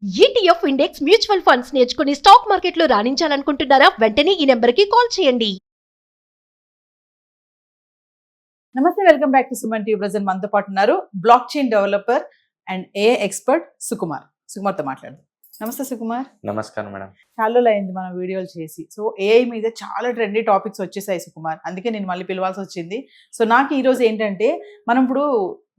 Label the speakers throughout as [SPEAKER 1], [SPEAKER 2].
[SPEAKER 1] ETF index mutual funds నేర్చుకుని stock మార్కెట్లో రాణించాలనుకుంటున్నారా? వెంటనే ఈ నెంబర్కి కాల్ చేయండి.
[SPEAKER 2] నమస్తే, welcome back to Suman TV. Present మనతో పాటు ఉన్నారు blockchain developer and AI expert Sukumar. సుకుమార్తో మాట్లాడదాం. నమస్తే సుకుమార్.
[SPEAKER 3] నమస్కారం మేడం.
[SPEAKER 2] చాలా రోజులు అయింది మనం వీడియోలు చేసి. సో ఏఐ మీద చాలా ట్రెండీ టాపిక్స్ వచ్చేసాయి సుకుమార్, అందుకే నేను మళ్ళీ పిలవాల్సి వచ్చింది. సో నాకు ఈరోజు ఏంటంటే,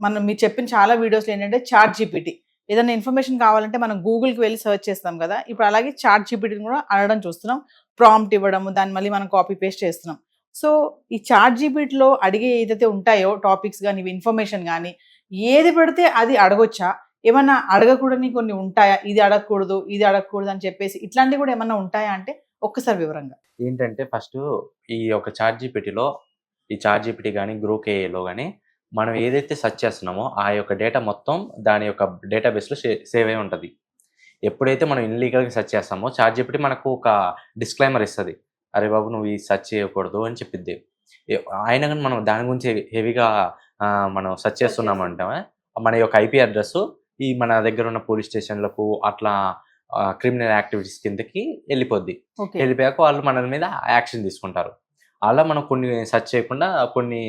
[SPEAKER 2] మనం మీరు చెప్పిన చాలా వీడియోస్లో ఏంటంటే చాట్ జీపీటీ, ఏదైనా ఇన్ఫర్మేషన్ కావాలంటే మనం గూగుల్కి వెళ్ళి సెర్చ్ చేస్తాం కదా, ఇప్పుడు అలాగే చాట్ జీపీటీని కూడా అడగడం చూస్తున్నాం. ప్రాంప్ట్ ఇవ్వడము, దాన్ని మళ్ళీ మనం కాపీ పేస్ట్ చేస్తున్నాం. సో ఈ చాట్ జీపీటీలో అడిగే ఏదైతే ఉంటాయో టాపిక్స్ కానీ ఇన్ఫర్మేషన్ కానీ, ఏది పెడితే అది అడగొచ్చా? ఏమన్నా అడగకూడని కొన్ని ఉంటాయా? ఇది అడగకూడదు, ఇది అడగకూడదు అని చెప్పేసి ఇట్లాంటివి కూడా ఏమన్నా ఉంటాయా అంటే ఒక్కసారి వివరంగా.
[SPEAKER 3] ఏంటంటే ఫస్ట్ ఈ ఒక చాట్ జీపీటీలో, ఈ చాట్ జీపీటీ కానీ గ్రూక్ ఏఐలో కానీ మనం ఏదైతే సెర్చ్ చేస్తున్నామో ఆ యొక్క డేటా మొత్తం దాని యొక్క డేటాబేస్లో సేవ్ అయి ఉంటుంది. ఎప్పుడైతే మనం ఇన్లీగల్గా సెర్చ్ చేస్తామో చాట్ జీపీటీ మనకు ఒక డిస్క్లైమర్ ఇస్తుంది, అరే బాబు నువ్వు ఈ సెర్చ్ చేయకూడదు అని చెప్పిద్ది. అయినా కానీ మనం దాని గురించి హెవీగా మనం సెర్చ్ చేస్తున్నామంటే మన యొక్క ఐపీ అడ్రస్ ఈ మన దగ్గర ఉన్న పోలీస్ స్టేషన్లకు అట్లా క్రిమినల్ యాక్టివిటీస్ కిందకి వెళ్ళిపోద్ది. వెళ్ళిపోయాక వాళ్ళు మన మీద యాక్షన్ తీసుకుంటారు. అలా మనం కొన్ని సెర్చ్ చేయకుండా కొన్ని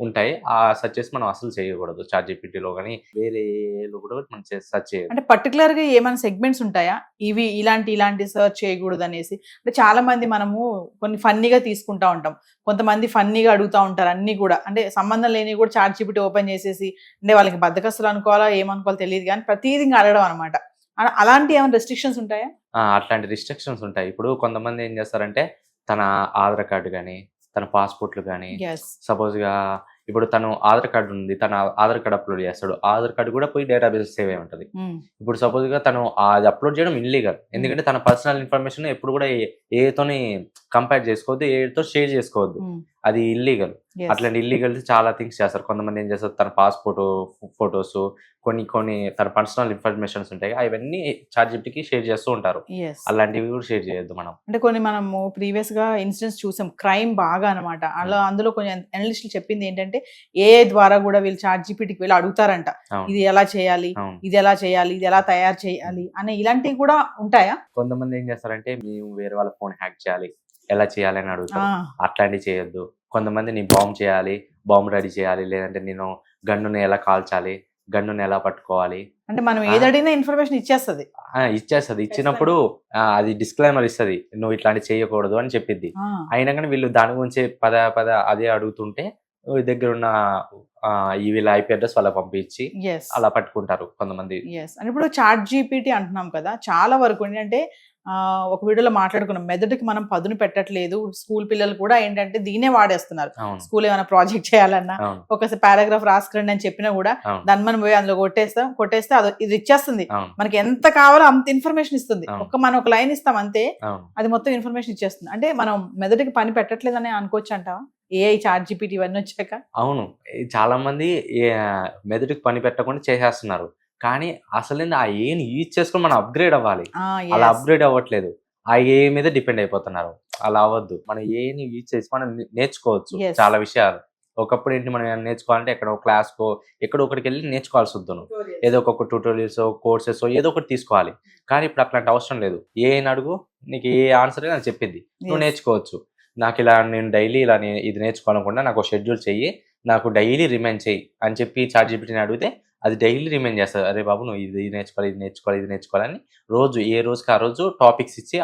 [SPEAKER 3] ఉంటాయి, ఆ సెర్చ్ చేసి మనం అసలు చేయకూడదు. చాట్ జీపీటీలో కానీ వేరేలో కూడా మనం సెర్చ్ చేయాలి.
[SPEAKER 2] అంటే పర్టికులర్ గా ఏమైనా సెగ్మెంట్స్ ఉంటాయా, ఇవి ఇలాంటి సెర్చ్ చేయకూడదు అనేసి? అంటే చాలా మంది మనము కొన్ని ఫన్నీగా తీసుకుంటా ఉంటాం, కొంతమంది ఫన్నీగా అడుగుతూ ఉంటారు అన్ని కూడా. అంటే సంబంధం లేని కూడా చాట్ జీపీటీ ఓపెన్ చేసేసి, అంటే వాళ్ళకి బద్దకస్తులు అనుకోవాలా ఏమనుకోవాలో తెలియదు కానీ ప్రతిదీ అడగడం అనమాట. అలాంటి ఏమైనా రెస్ట్రిక్షన్స్ ఉంటాయా?
[SPEAKER 3] అట్లాంటి రిస్ట్రిక్షన్స్ ఉంటాయి. ఇప్పుడు కొంతమంది ఏం చేస్తారంటే తన ఆధార్ కార్డు కానీ తన పాస్పోర్ట్లు కానీ, సపోజ్గా ఇప్పుడు తను ఆధార్ కార్డు ఉంది, తన ఆధార్ కార్డు అప్లోడ్ చేస్తాడు, ఆధార్ కార్డు కూడా పోయి డేటాబేస్ సేవ్ అయి ఉంటుంది. ఇప్పుడు సపోజ్గా తను అది అప్లోడ్ చేయడం ఇల్లీగల్, ఎందుకంటే తన పర్సనల్ ఇన్ఫర్మేషన్ ఎప్పుడు కూడా ఏతోని కంపేర్ చేసుకోవద్దు, ఏతో షేర్ చేసుకోవద్దు, అది ఇల్లీగల్. అట్లాంటి ఇల్లీగల్ చాలా థింగ్స్ చేస్తారు. కొంతమంది ఏం చేస్తారు, తన పాస్పోర్ట్ ఫొటోస్ కొన్ని తన పర్సనల్ ఇన్ఫర్మేషన్స్ ఉంటాయి, అవన్నీ చాట్ జీపీటీకి షేర్ చేస్తూ ఉంటారు. అలాంటివి కూడా షేర్ చేయొద్దు మనం.
[SPEAKER 2] అంటే కొన్ని మనము ప్రీవియస్ గా ఇన్సిడెంట్స్ చూసాం, క్రైమ్ బాగా అనమాట. అందులో కొన్ని అనలిస్టులు చెప్పింది ఏంటంటే, ఏఐ ద్వారా కూడా వీళ్ళు చాట్ జీపీటీకి వెళ్ళి అడుగుతారంట, ఇది ఎలా చేయాలి, ఇది ఎలా చేయాలి, ఇది ఎలా తయారు చేయాలి అనే ఇలాంటివి కూడా ఉంటాయా?
[SPEAKER 3] కొంతమంది ఏం చేస్తారంటే, మేము వేరే వాళ్ళ ఫోన్ హ్యాక్ చేయాలి, ఎలా చేయాలి అని అడుగుతారు. అట్లాంటివి చేయొద్దు. కొంతమంది నీ బాంబ్ చేయాలి, బాంబ్ రెడీ చేయాలి, లేదంటే నేను గన్నుని ఎలా కాల్చాలి, గన్నుని ఎలా పట్టుకోవాలి,
[SPEAKER 2] అంటే మనం ఏది అడిగినా ఇన్ఫర్మేషన్ ఇచ్చేస్తుంది.
[SPEAKER 3] ఇచ్చినప్పుడు అది డిస్క్లైమర్ ఇస్తుంది, నువ్వు ఇట్లాంటి చేయకూడదు అని చెప్పిద్ది. అయినా కానీ వీళ్ళు దాని గురించి పద అదే అడుగుతుంటే దగ్గర ఉన్న వీళ్ళ ఐపీ అడ్రస్ వాళ్ళ పంపించి అలా పట్టుకుంటారు కొంతమంది.
[SPEAKER 2] ఇప్పుడు చాట్ జీపీటీ అంటున్నాం కదా, చాలా వరకు ఏంటంటే ఒక వీడియోలో మాట్లాడుకున్నాం, మెదడుకి మనం పదును పెట్టట్లేదు. స్కూల్ పిల్లలు కూడా ఏంటంటే దీనే వాడేస్తున్నారు. స్కూల్ ఏమైనా ప్రాజెక్ట్ చేయాలన్నా, ఒక పారాగ్రాఫ్ రాసుకురండి అని చెప్పినా కూడా దాన్ని మనం పోయి అందులో కొట్టేస్తే అది ఇది ఇచ్చేస్తుంది. మనకి ఎంత కావాలో అంత ఇన్ఫర్మేషన్ ఇస్తుంది. మనం ఒక లైన్ ఇస్తాం అంతే, అది మొత్తం ఇన్ఫర్మేషన్ ఇచ్చేస్తుంది. అంటే మనం మెదడుకి పని పెట్టట్లేదని అనుకోవచ్చు అంటావా ఏఐ చాట్ జీపీటీ ఇవన్నీ వచ్చాక?
[SPEAKER 3] అవును, చాలా మంది మెదడుకి పని పెట్టకుండా చేసేస్తున్నారు. కానీ అసలు ఆ ఏని యూజ్ చేసుకుని మనం అప్గ్రేడ్ అవ్వాలి, అలా అప్గ్రేడ్ అవ్వట్లేదు, ఆ ఏ మీద డిపెండ్ అయిపోతున్నారు. అలా అవ్వద్దు. మనం ఏని యూజ్ చేసి మనం నేర్చుకోవచ్చు చాలా విషయాలు. ఒకప్పుడు ఏంటి, మనం నేర్చుకోవాలంటే ఎక్కడో క్లాస్కో ఎక్కడో ఒకటికి వెళ్ళి నేర్చుకోవాల్సి వద్దు, ఏదో ఒక ట్యూటోరియల్స్ కోర్సెస్ ఏదో ఒకటి తీసుకోవాలి. కానీ ఇప్పుడు అట్లాంటి అవసరం లేదు. ఏని అడుగు, నీకు ఏ ఆన్సర్ నాకు చెప్పింది, నువ్వు నేర్చుకోవచ్చు. నాకు ఇలా నేను డైలీ ఇలా ఇది నేర్చుకోవాలనుకుంటా, నాకు షెడ్యూల్ చెయ్యి, నాకు డైలీ రిమైండ్ చెయ్యి అని చెప్పి చాట్ జీపీటీని అడిగితే అది డైలీ రిమైండ్ చేస్తుంది, అరే బాబు నువ్వు ఇది నేర్చుకోవాలి, ఇది నేర్చుకోవాలి, ఇది నేర్చుకోవాలని రోజు ఏ రోజుకి ఆ రోజు టాపిక్స్ ఇచ్చి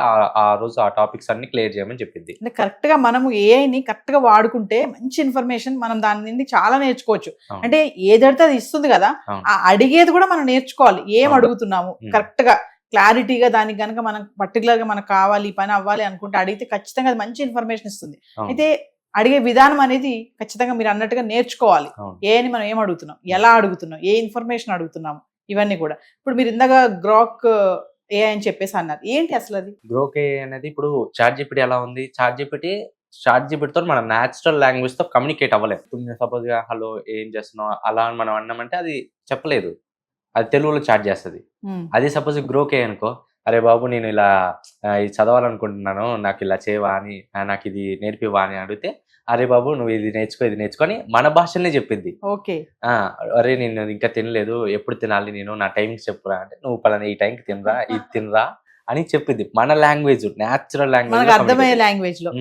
[SPEAKER 3] ఆ రోజు ఆ టాపిక్స్ అన్ని క్లియర్ చేయమని చెప్పింది.
[SPEAKER 2] అంటే కరెక్ట్ గా మనము ఏఐని కరెక్ట్ గా వాడుకుంటే మంచి ఇన్ఫర్మేషన్ మనం దాని నుండి చాలా నేర్చుకోవచ్చు. అంటే ఏదైతే అది ఇస్తుంది కదా, ఆ అడిగేది కూడా మనం నేర్చుకోవాలి. ఏం అడుగుతున్నాము కరెక్ట్ గా క్లారిటీగా, దానికి కనుక మనం పర్టికులర్ గా మనకు కావాలి, పని అవ్వాలి అనుకుంటే అడిగితే ఖచ్చితంగా అది మంచి ఇన్ఫర్మేషన్ ఇస్తుంది. అయితే అడిగే విధానం అనేది ఖచ్చితంగా మీరు అన్నట్టుగా నేర్చుకోవాలి. ఏని మనం ఏం అడుగుతున్నాం, ఎలా అడుగుతున్నాం, ఏ ఇన్ఫర్మేషన్ అడుగుతున్నాము, ఇవన్నీ కూడా. ఇప్పుడు మీరు ఇందాక గ్రాక్ ఏఐ అని చెప్పేసి అన్నారు, ఏంటి అసలు అది?
[SPEAKER 3] గ్రోక్ ఏఐ అనేది ఇప్పుడు చాట్ జీపీటీ ఎలా ఉంది, చాట్ జీపీటీతో మనం న్యాచురల్ లాంగ్వేజ్ తో కమ్యూనికేట్ అవ్వలేదు. ఇప్పుడు సపోజ్ గా హలో ఏం చేస్తున్నావు అలా అని మనం అన్నామంటే అది చెప్పలేదు, అది తెలుగులో చాట్ చేస్తుంది. అదే సపోజ్ గ్రోక్ ఏఐ అనుకో, అరే బాబు నేను ఇలా ఇది చదవాలనుకుంటున్నాను, నాకు ఇలా చేయవా అని, నాకు ఇది నేర్పివా అని అడిగితే, అరే బాబు నువ్వు ఇది నేర్చుకొని మన భాషలోనే చెప్పింది.
[SPEAKER 2] ఓకే.
[SPEAKER 3] అరే నేను ఇంకా తినలేదు, ఎప్పుడు తినాలి నేను, నా టైమింగ్స్ చెప్పురా అంటే, నువ్వు పలానా ఈ టైంకి తినరా, ఇది తినరా అని చెప్పింది. మన లాంగ్వేజ్, న్యాచురల్
[SPEAKER 2] మనకు అర్థమయ్యే
[SPEAKER 3] లాంగ్వేజ్.
[SPEAKER 2] లాంగ్వేజ్ లో.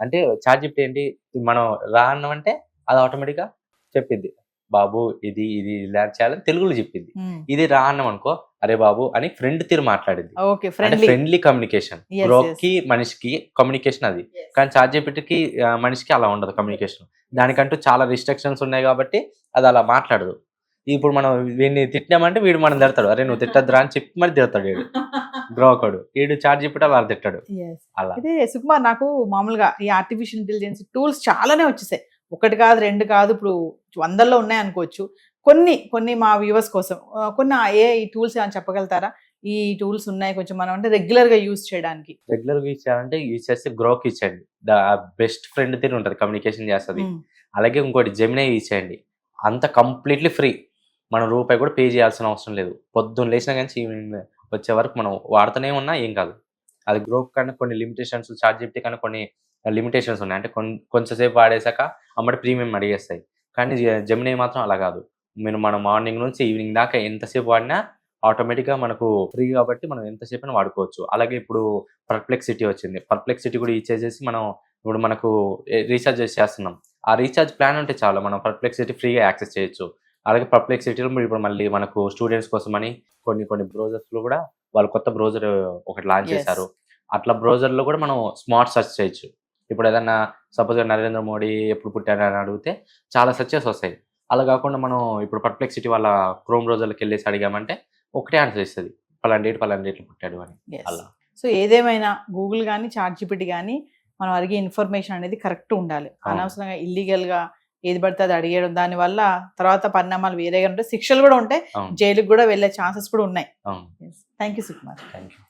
[SPEAKER 3] అంటే ChatGPT ఏంటి, మనం రా అన్నామంటే అది ఆటోమేటిక్ గా చెప్పిద్ది, బాబు ఇది ఇది ఇలా చేయాలని తెలుగులో చెప్పింది. ఇది రా అన్నాం అనుకో, అరే బాబు అని ఫ్రెండ్ తీరు మాట్లాడింది.
[SPEAKER 2] ఓకే,
[SPEAKER 3] అంటే
[SPEAKER 2] friendly.
[SPEAKER 3] Friendly communication.
[SPEAKER 2] Yes,
[SPEAKER 3] Grok
[SPEAKER 2] yes.
[SPEAKER 3] కి మనిషికి కమ్యూనికేషన్ అది. కానీ ChatGPTకి మనిషికి అలా ఉండదు కమ్యూనికేషన్. దానికంటూ చాలా రిస్ట్రిక్షన్స్ ఉన్నాయి కాబట్టి అది అలా మాట్లాడదు. ఇప్పుడు మనం వీడిని తిట్టినామంటే వీడు మనం తిడతాడు, అరే నువ్వు తిట్టద్దురా అని చెప్పి మరి తిడతాడు వీడు గ్రోకడు. వీడు ChatGPT అలా తిట్టాడు అలా.
[SPEAKER 2] అయితే సుకుమార్, నాకు మామూలుగా ఈ ఆర్టిఫిషియల్ ఇంటెలిజెన్స్ టూల్స్ చాలానే వచ్చేసాయి. ఒకటి కాదు, రెండు కాదు, ఇప్పుడు వందల్లో ఉన్నాయి అనుకోవచ్చు. కొన్ని మా వ్యూవర్స్ కోసం కొన్ని ఈ టూల్స్ అని చెప్పగలుగుతారా? ఈ టూల్స్ ఉన్నాయి కొంచెం మనం అంటే రెగ్యులర్ గా యూజ్ చేయడానికి.
[SPEAKER 3] రెగ్యులర్ గా యూజ్ చేయాలంటే యూజ్ చేస్తే గ్రోక్ యూజ్ చేయండి, బెస్ట్ ఫ్రెండ్ తీరు ఉంటుంది, కమ్యూనికేషన్ చేస్తుంది. అలాగే ఇంకోటి జెమినీ యూజ్ చేయండి, అంత కంప్లీట్లీ ఫ్రీ, మనం రూపాయి కూడా పే చేయాల్సిన అవసరం లేదు. పొద్దున్న లేచినా కానీ ఈవినింగ్ వచ్చే వరకు మనం వాడుతూనే ఉన్నా ఏం కాదు. అది గ్రోక్ కన్నా కొన్ని లిమిటేషన్స్, ChatGPT కన్నా కొన్ని లిమిటేషన్స్ ఉన్నాయి. అంటే కొంచెంసేపు వాడేసాక అమ్మటి ప్రీమియం అడిగేస్తాయి. కానీ జెమినీ మాత్రం అలా కాదు, మనం మార్నింగ్ నుంచి ఈవినింగ్ దాకా ఎంతసేపు వాడినా ఆటోమేటిక్గా మనకు ఫ్రీ కాబట్టి మనం ఎంతసేపు అయినా వాడుకోవచ్చు. అలాగే ఇప్పుడు పర్ప్లెక్సిటీ వచ్చింది, పర్ప్లెక్సిటీ కూడా యూజ్ చేసేసి మనం ఇప్పుడు మనకు రీఛార్జ్ చేస్తున్నాం, ఆ రీఛార్జ్ ప్లాన్ ఉంటే చాలు మనం పర్ప్లెక్సిటీ ఫ్రీగా యాక్సెస్ చేయొచ్చు. అలాగే పర్ప్లెక్సిటీలో ఇప్పుడు మళ్ళీ మనకు స్టూడెంట్స్ కోసమని కొన్ని బ్రౌజర్స్లో కూడా వాళ్ళు కొత్త బ్రౌజర్ ఒకటి లాంచ్ చేశారు. అట్లా బ్రౌజర్లో కూడా మనం స్మార్ట్ సెర్చ్ చేయొచ్చు. ఇప్పుడు ఏదన్నా సపోజ్గా నరేంద్ర మోడీ ఎప్పుడు పుట్టారని అడిగితే చాలా సెర్చెస్ వస్తాయి. అలా కాకుండా మనం ఇప్పుడు పర్ప్లెక్సిటీ వాళ్ళ క్రోమ్ బ్రౌజర్లోకి వెళ్ళేసి అడిగామంటే ఒకటే ఆన్సర్ ఇస్తుంది, పలానా డేట్లు పుట్టాడు అని. అలా
[SPEAKER 2] సో ఏదేమైనా గూగుల్ కానీ ChatGPT కానీ మనం అడిగే ఇన్ఫర్మేషన్ అనేది కరెక్ట్ ఉండాలి. అనవసరంగా ఇల్లీగల్ గా ఏది పడితే అది అడిగేయడం, దానివల్ల తర్వాత పరిణామాలు వేరేగా ఉంటాయి, శిక్షలు కూడా ఉంటాయి, జైలుకి కూడా వెళ్ళే ఛాన్సెస్ కూడా ఉన్నాయి.
[SPEAKER 3] అవును.
[SPEAKER 2] Thank you Sukumar.
[SPEAKER 3] Thank you.